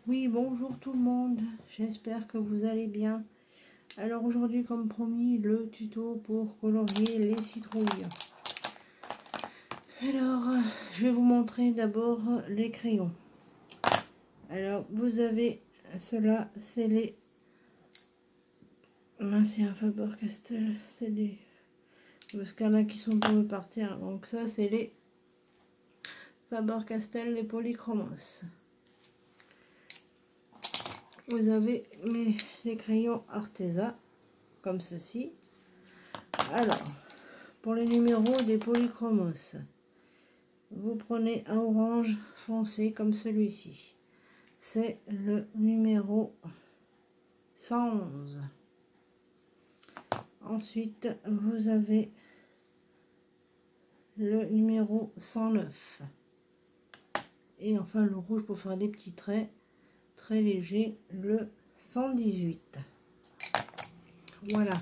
Oui, bonjour tout le monde, j'espère que vous allez bien. Alors aujourd'hui, comme promis, le tuto pour colorier les citrouilles. Alors, je vais vous montrer d'abord les crayons. Alors, vous avez cela, c'est les... c'est un Faber-Castell, c'est des... Parce qu'il y en a qui sont tombés par terre. Donc ça, c'est les Faber-Castell, les Polychromos. Vous avez les crayons Arteza, comme ceci. Alors, pour les numéros des Polychromos, vous prenez un orange foncé comme celui-ci. C'est le numéro 111. Ensuite, vous avez le numéro 109. Et enfin, le rouge pour faire des petits traits très légers, le 118. Voilà.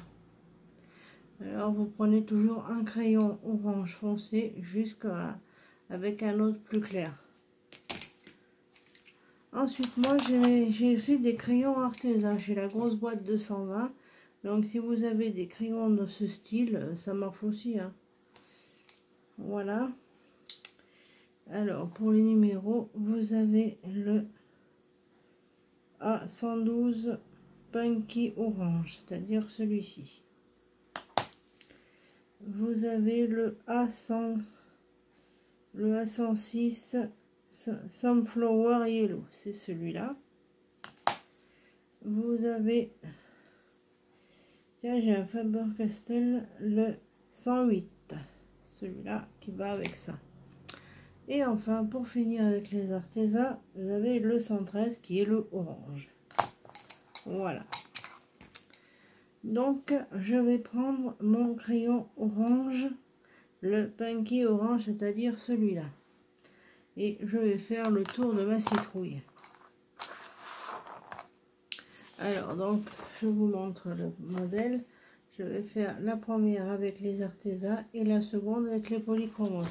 Alors, vous prenez toujours un crayon orange foncé jusqu'à avec un autre plus clair. Ensuite, moi, j'ai aussi des crayons Arteza. J'ai la grosse boîte de 120. Donc, si vous avez des crayons de ce style, ça marche aussi. Hein. Voilà. Alors, pour les numéros, vous avez le A112 Punky Orange, c'est-à-dire celui-ci. Vous avez le A106 Sunflower Yellow, c'est celui-là. Vous avez... Tiens, j'ai un Faber-Castell, le 108, celui-là qui va avec ça. Et enfin, pour finir avec les Arteza, vous avez le 113 qui est le orange. Voilà. Donc, je vais prendre mon crayon orange, le Punky Orange, c'est-à-dire celui-là. Et je vais faire le tour de ma citrouille. Alors, donc, je vous montre le modèle. Je vais faire la première avec les Arteza et la seconde avec les Polychromos.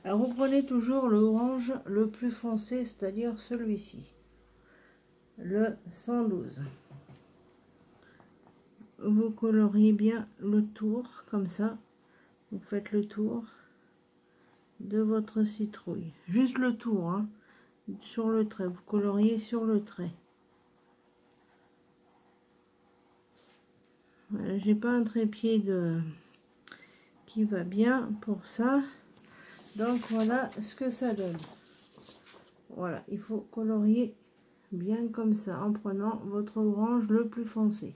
Alors, vous prenez toujours le orange le plus foncé, c'est-à-dire celui-ci, le 112. Vous coloriez bien le tour, comme ça. Vous faites le tour de votre citrouille. Juste le tour, hein, sur le trait. Vous coloriez sur le trait. Voilà, j'ai pas un trépied qui va bien pour ça. Donc, voilà ce que ça donne. Voilà, il faut colorier bien comme ça, en prenant votre orange le plus foncé.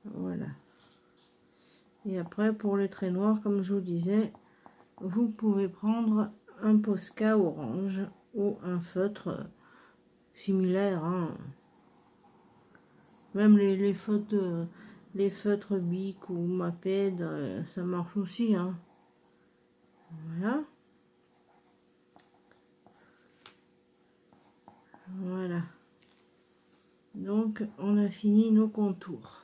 Voilà. Et après, pour les traits noirs, comme je vous disais, vous pouvez prendre un Posca orange ou un feutre similaire. Hein. Même les feutres Bic ou Maped, ça marche aussi. Hein. Voilà. Voilà. Donc, on a fini nos contours.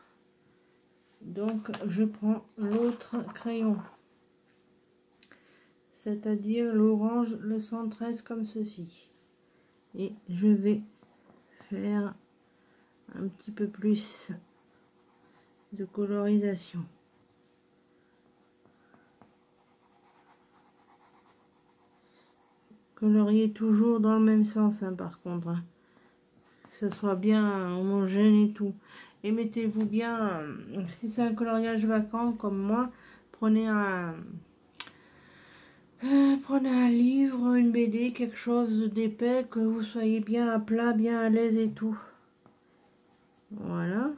Donc, je prends l'autre crayon, c'est-à-dire l'orange, le 113 comme ceci. Et je vais faire un petit peu plus de colorisation. Coloriez toujours dans le même sens, hein, par contre. Hein. Que ce soit bien homogène et tout. Et mettez-vous bien, si c'est un coloriage vacant comme moi, prenez un livre, une BD, quelque chose d'épais, que vous soyez bien à plat, bien à l'aise et tout. Voilà.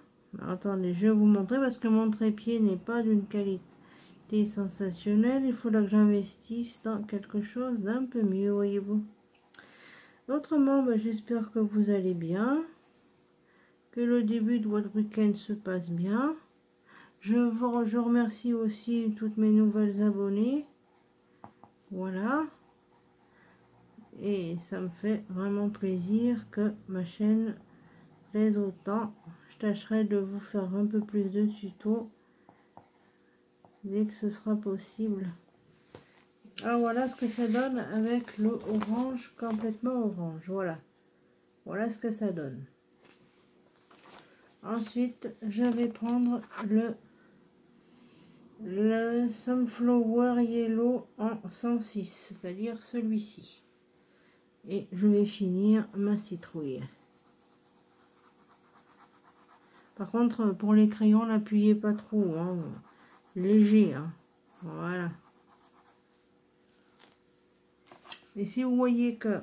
Attendez, je vais vous montrer parce que mon trépied n'est pas d'une qualité sensationnelle. Il faudra que j'investisse dans quelque chose d'un peu mieux, voyez-vous. Autrement, j'espère que vous allez bien, que le début de votre week-end se passe bien. Je remercie aussi toutes mes nouvelles abonnées. Voilà. Et ça me fait vraiment plaisir que ma chaîne plaise autant. Je tâcherai de vous faire un peu plus de tutos dès que ce sera possible. Alors voilà ce que ça donne avec le orange, complètement orange. Voilà. Voilà ce que ça donne. Ensuite, je vais prendre le Sunflower Yellow en 106, c'est-à-dire celui-ci. Et je vais finir ma citrouille. Par contre, pour les crayons, n'appuyez pas trop, hein, léger. Hein. Voilà. Et si vous voyez que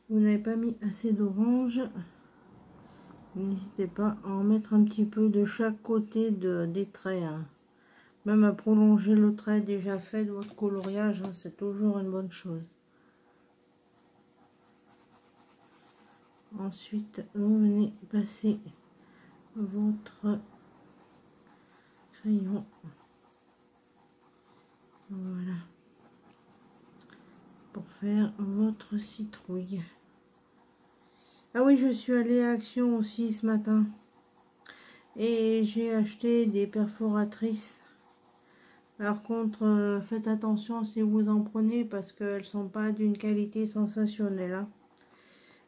vous n'avez pas mis assez d'orange, n'hésitez pas à en mettre un petit peu de chaque côté des traits. Hein. Même à prolonger le trait déjà fait de votre coloriage, hein, c'est toujours une bonne chose. Ensuite, vous venez passer votre crayon. Voilà. Pour faire votre citrouille. Ah oui, je suis allée à Action aussi ce matin. Et j'ai acheté des perforatrices. Par contre, faites attention si vous en prenez parce qu'elles sont pas d'une qualité sensationnelle. Hein.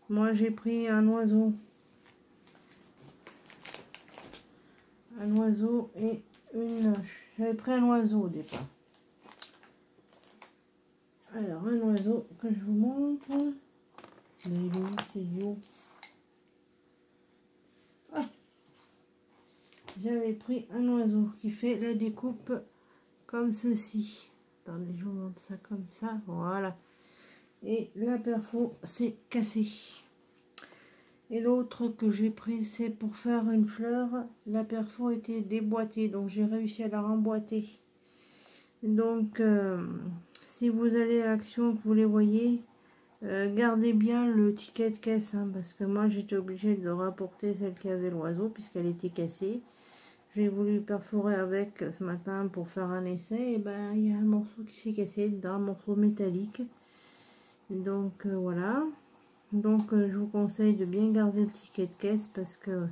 Moi, j'ai pris un oiseau. Un oiseau et une... J'avais pris un oiseau au départ. Alors, un oiseau que je vous montre. Mais il est où, c'est idiot. Ah, j'avais pris un oiseau qui fait la découpe comme ceci. Attendez, je vous montre ça comme ça. Voilà. Et la perfo s'est cassée. Et l'autre que j'ai pris, c'est pour faire une fleur. La perfo était déboîtée, donc j'ai réussi à la remboîter. Donc, si vous allez à Action, que vous les voyez, gardez bien le ticket de caisse, hein, parce que moi j'étais obligée de rapporter celle qui avait l'oiseau, puisqu'elle était cassée. J'ai voulu perforer avec ce matin pour faire un essai, et ben il y a un morceau qui s'est cassé dedans, un morceau métallique. Donc voilà. Donc je vous conseille de bien garder le ticket de caisse parce que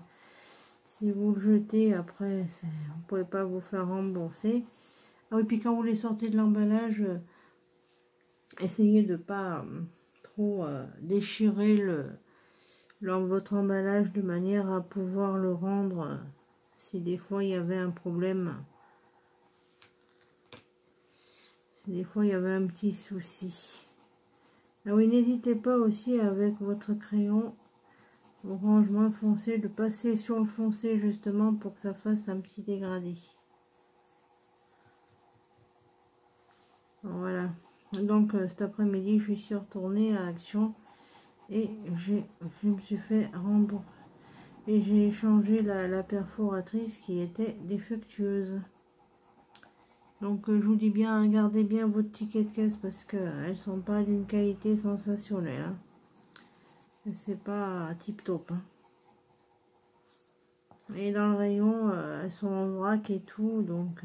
si vous le jetez après, vous ne pouvez pas vous faire rembourser. Ah oui, puis quand vous les sortez de l'emballage, essayez de pas trop déchirer votre emballage de manière à pouvoir le rendre si des fois il y avait un problème. Si des fois il y avait un petit souci. Ah oui, n'hésitez pas aussi avec votre crayon orange moins foncé de passer sur le foncé justement pour que ça fasse un petit dégradé. Voilà. Donc cet après-midi, je suis retournée à Action et je me suis fait rembourser. Et j'ai changé la perforatrice qui était défectueuse. Donc je vous dis bien, gardez bien votre ticket de caisse parce qu'elles sont pas d'une qualité sensationnelle. Hein. C'est pas tip top. Hein. Et dans le rayon, elles sont en vrac et tout, donc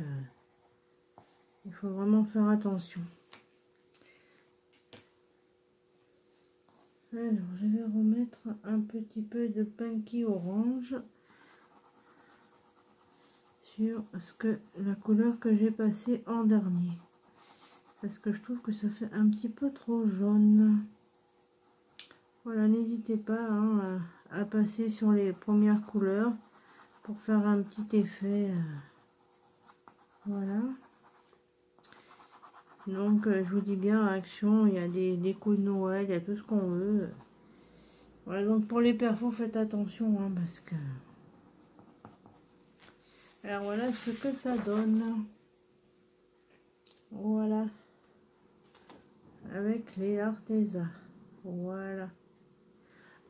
il faut vraiment faire attention. Alors, je vais remettre un petit peu de Punky Orange sur la couleur que j'ai passée en dernier. Parce que je trouve que ça fait un petit peu trop jaune. Voilà, n'hésitez pas hein, à passer sur les premières couleurs pour faire un petit effet. Voilà. Donc, je vous dis bien, à Action, il y a des décos de Noël, il y a tout ce qu'on veut. Voilà, donc pour les perfos, faites attention, hein, parce que... Alors, voilà ce que ça donne. Voilà. Avec les artésans. Voilà.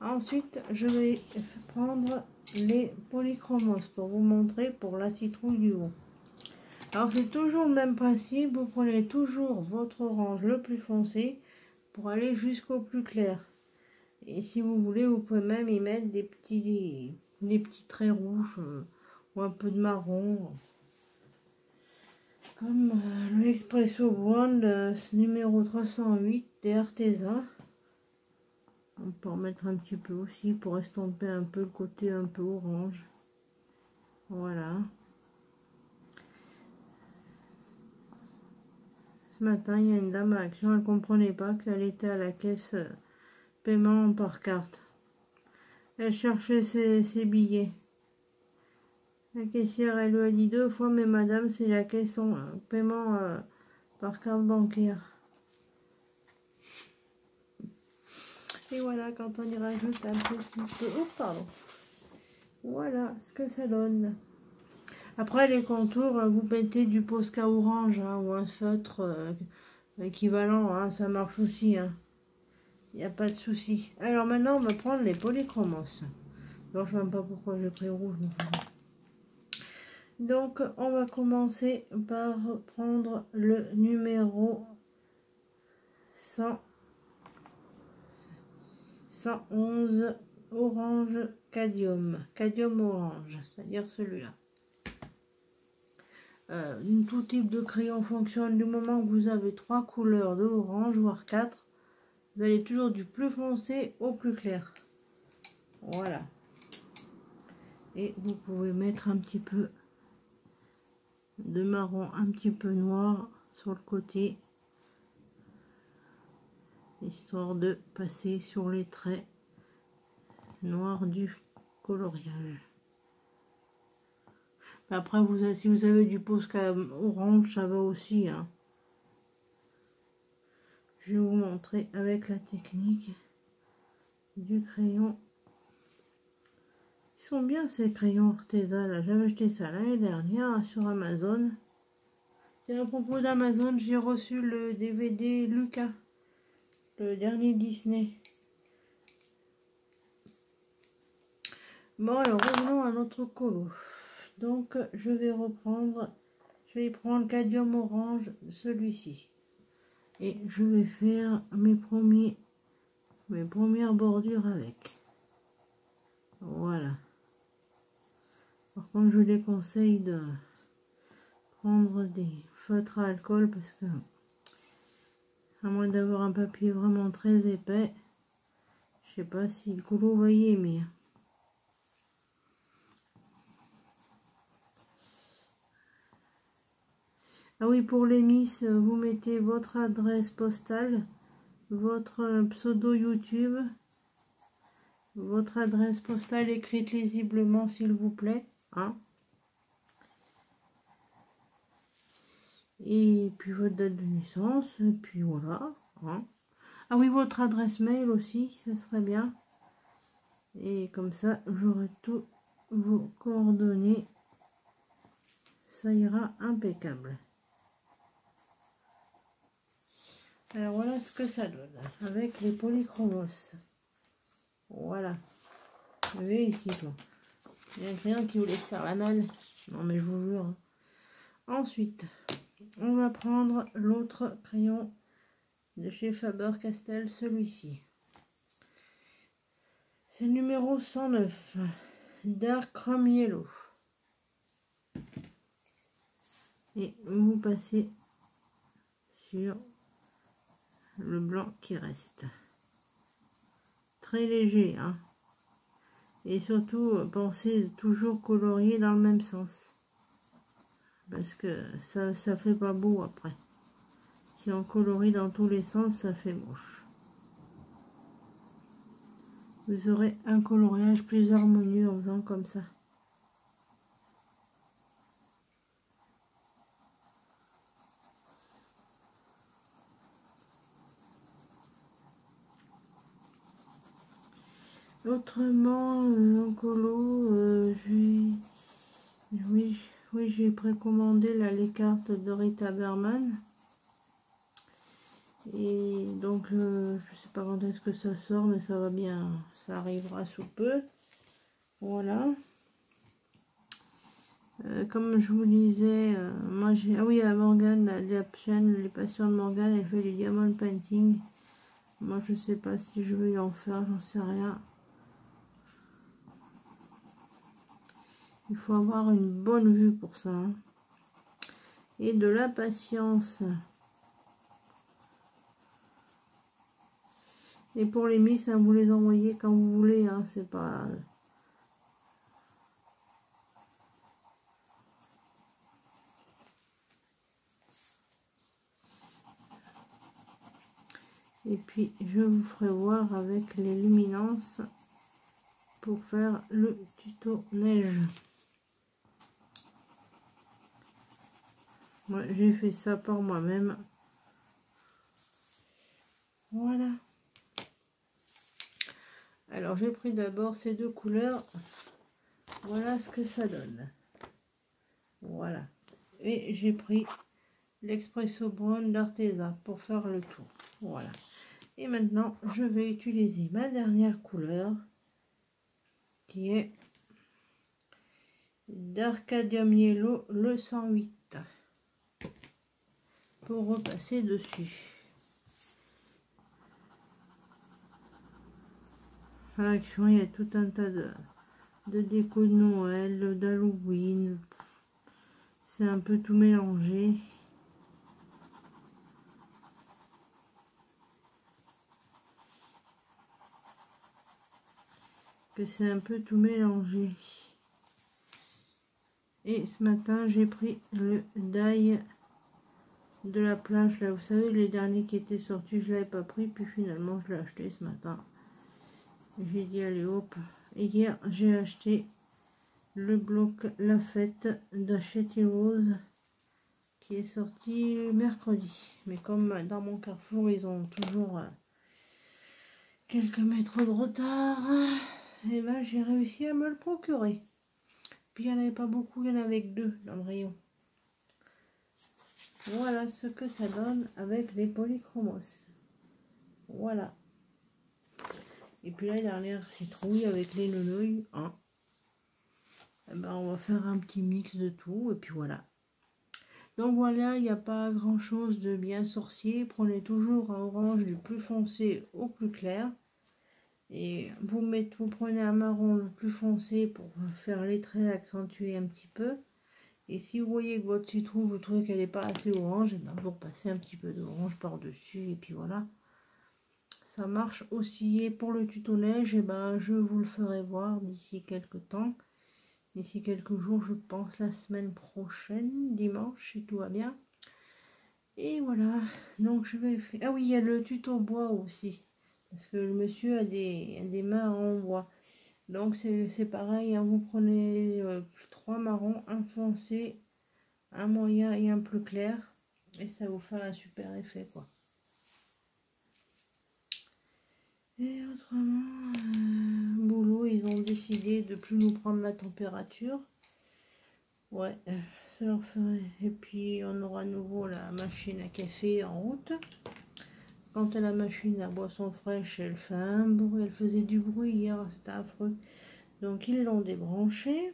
Ensuite, je vais prendre les polychromos pour vous montrer pour la citrouille du haut. Alors, c'est toujours le même principe. Vous prenez toujours votre orange le plus foncé pour aller jusqu'au plus clair. Et si vous voulez, vous pouvez même y mettre des petits traits rouges ou un peu de marron. Comme l'Expresso Brown numéro 308 des artésans. On peut en mettre un petit peu aussi pour estomper un peu le côté un peu orange. Voilà. Ce matin, il y a une dame à Action, elle ne comprenait pas qu'elle était à la caisse paiement par carte. Elle cherchait ses billets. La caissière, elle lui a dit 2 fois, mais madame, c'est la caisse paiement par carte bancaire. Et voilà, quand on y rajoute un petit peu... Oh, pardon. Voilà ce que ça donne. Après, les contours, vous mettez du Posca orange hein, ou un feutre équivalent, hein, ça marche aussi. Hein. Il n'y a pas de souci. Alors maintenant, on va prendre les polychromos. Alors, je ne sais même pas pourquoi j'ai pris rouge. Donc, on va commencer par prendre le numéro 111 orange cadmium. Cadmium orange, c'est-à-dire celui-là. Tout type de crayon fonctionne du moment que vous avez 3 couleurs de orange, voire 4. Vous allez toujours du plus foncé au plus clair. Voilà. Et vous pouvez mettre un petit peu de marron, un petit peu noir sur le côté, histoire de passer sur les traits noirs du coloriage. Après, si vous avez du Posca orange, ça va aussi. Hein. Je vais vous montrer avec la technique du crayon. Ils sont bien ces crayons artisanaux. J'avais acheté ça l'année dernière sur Amazon. Et à propos d'Amazon, j'ai reçu le DVD Lucas, le dernier Disney. Bon, alors revenons à notre colo. Donc, je vais prendre le cadmium orange, celui-ci. Et je vais faire mes premières bordures avec. Voilà. Par contre, je vous déconseille de prendre des feutres à alcool parce que, à moins d'avoir un papier vraiment très épais, je sais pas si le colo va y aimer. Ah oui, pour les miss, vous mettez votre adresse postale, votre pseudo YouTube, votre adresse postale écrite lisiblement s'il vous plaît, hein. Et puis votre date de naissance, et puis voilà, hein. Ah oui, votre adresse mail aussi, ça serait bien. Et comme ça, j'aurai tous vos coordonnées, ça ira impeccable. Alors voilà ce que ça donne avec les polychromos. Voilà. Vous voyez ici, quoi. Il y a un crayon qui voulait se faire la malle. Non mais je vous jure. Hein. Ensuite, on va prendre l'autre crayon de chez Faber-Castell, celui-ci. C'est le numéro 109, Dark Chrome Yellow. Et vous passez sur le blanc qui reste. Très léger, hein. Et surtout, pensez toujours colorier dans le même sens. Parce que ça fait pas beau après. Si on colorie dans tous les sens, ça fait moche. Vous aurez un coloriage plus harmonieux en faisant comme ça. Autrement, en colo, oui, j'ai précommandé les cartes de Rita Berman. Et donc, je sais pas quand est-ce que ça sort, mais ça va bien, ça arrivera sous peu. Voilà. Comme je vous disais, moi j'ai... Ah oui, à Morgane, la chaîne Les Passions de Morgane, elle fait du diamond painting. Moi, je sais pas si je vais en faire, j'en sais rien. Il faut avoir une bonne vue pour ça. Hein. Et de la patience. Et pour les miss, hein, vous les envoyez quand vous voulez. Hein, c'est pas... Et puis je vous ferai voir avec les luminances pour faire le tuto neige. Moi j'ai fait ça par moi-même. Voilà. Alors j'ai pris d'abord ces deux couleurs. Voilà ce que ça donne. Voilà. Et j'ai pris l'Expresso Brown d'Arteza pour faire le tour. Voilà. Et maintenant, je vais utiliser ma dernière couleur qui est d'Arcadium Yellow, le 108, pour repasser dessus. Action, il y a tout un tas de déco de Noël, d'Halloween. C'est un peu tout mélangé. Que c'est un peu tout mélangé. Et ce matin, j'ai pris le die de la plage. Là, vous savez, les derniers qui étaient sortis, je l'avais pas pris. Puis finalement, je l'ai acheté ce matin. J'ai dit, allez, hop. Et hier, j'ai acheté le bloc La Fête d'Hachette Rose qui est sorti mercredi. Mais comme dans mon Carrefour, ils ont toujours quelques mètres de retard, et ben j'ai réussi à me le procurer. Puis il n'y en avait pas beaucoup, il y en avait que 2 dans le rayon. Voilà ce que ça donne avec les polychromos. Voilà. Et puis la dernière citrouille avec les nounouilles. Hein. Et ben on va faire un petit mix de tout et puis voilà. Donc voilà, il n'y a pas grand chose de bien sorcier. Prenez toujours un orange du plus foncé au plus clair. Et vous prenez un marron le plus foncé pour faire les traits accentués un petit peu. Et si vous voyez que votre citrouille, vous trouvez qu'elle n'est pas assez orange, et bien vous repassez un petit peu d'orange par-dessus. Et puis voilà. Ça marche aussi. Et pour le tuto neige, et ben, je vous le ferai voir d'ici quelques temps. D'ici quelques jours, je pense la semaine prochaine, dimanche, si tout va bien. Et voilà. Donc je vais faire... Ah oui, il y a le tuto bois aussi. Parce que le monsieur a des mains en bois. Donc c'est pareil, hein, vous prenez 3 marrons, un foncé, un moyen et un plus clair. Et ça vous fait un super effet, quoi. Et autrement, boulot, ils ont décidé de plus nous prendre la température. Ouais, ça leur ferait. Et puis on aura à nouveau la machine à café en route. Quant à la machine à boisson fraîche, elle fait un bruit, elle faisait du bruit hier, c'était affreux. Donc ils l'ont débranché.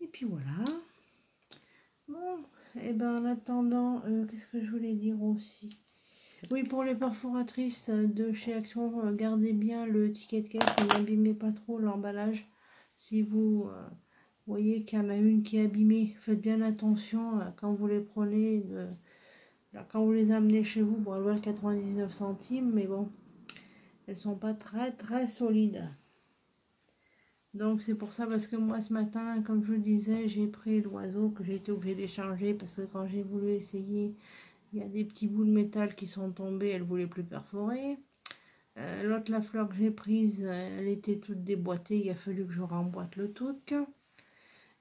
Et puis voilà. Bon, et ben en attendant, qu'est-ce que je voulais dire aussi? Oui, pour les perforatrices de chez Action, gardez bien le ticket de caisse et n'abîmez pas trop l'emballage. Si vous voyez qu'il y en a une qui est abîmée, faites bien attention quand vous les prenez. Quand vous les amenez chez vous, bon, elles valent 99 centimes, mais bon, elles sont pas très solides. Donc c'est pour ça, parce que moi ce matin, comme je vous le disais, j'ai pris l'oiseau que j'ai été obligée d'échanger parce que quand j'ai voulu essayer, il y a des petits bouts de métal qui sont tombés, elle ne voulait plus perforer. L'autre, la fleur que j'ai prise, elle était toute déboîtée, il a fallu que je remboîte le truc.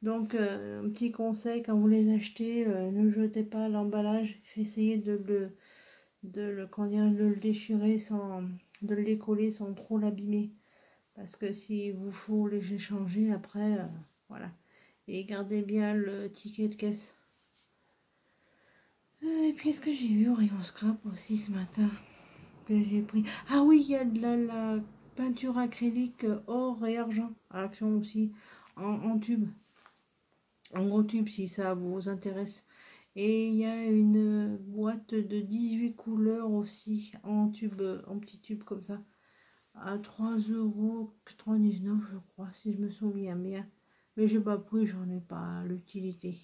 Donc un petit conseil, quand vous les achetez, ne jetez pas l'emballage, essayez de le déchirer sans, de le décoller sans trop l'abîmer. Parce que si vous faut les échanger après, voilà. Et gardez bien le ticket de caisse. Et puis, est-ce que j'ai vu au rayon scrap aussi ce matin que j'ai pris? Ah oui, il y a de la peinture acrylique or et argent à Action aussi, en tube. En gros tube, si ça vous intéresse. Et il y a une boîte de 18 couleurs aussi, en tube, en petit tube comme ça. À 3,99 € je crois, si je me souviens bien. Mais j'ai pas pris, j'en ai pas l'utilité.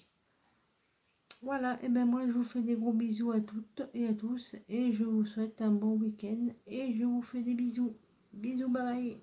Voilà, et ben moi je vous fais des gros bisous à toutes et à tous. Et je vous souhaite un bon week-end. Et je vous fais des bisous. Bisous, bye bye.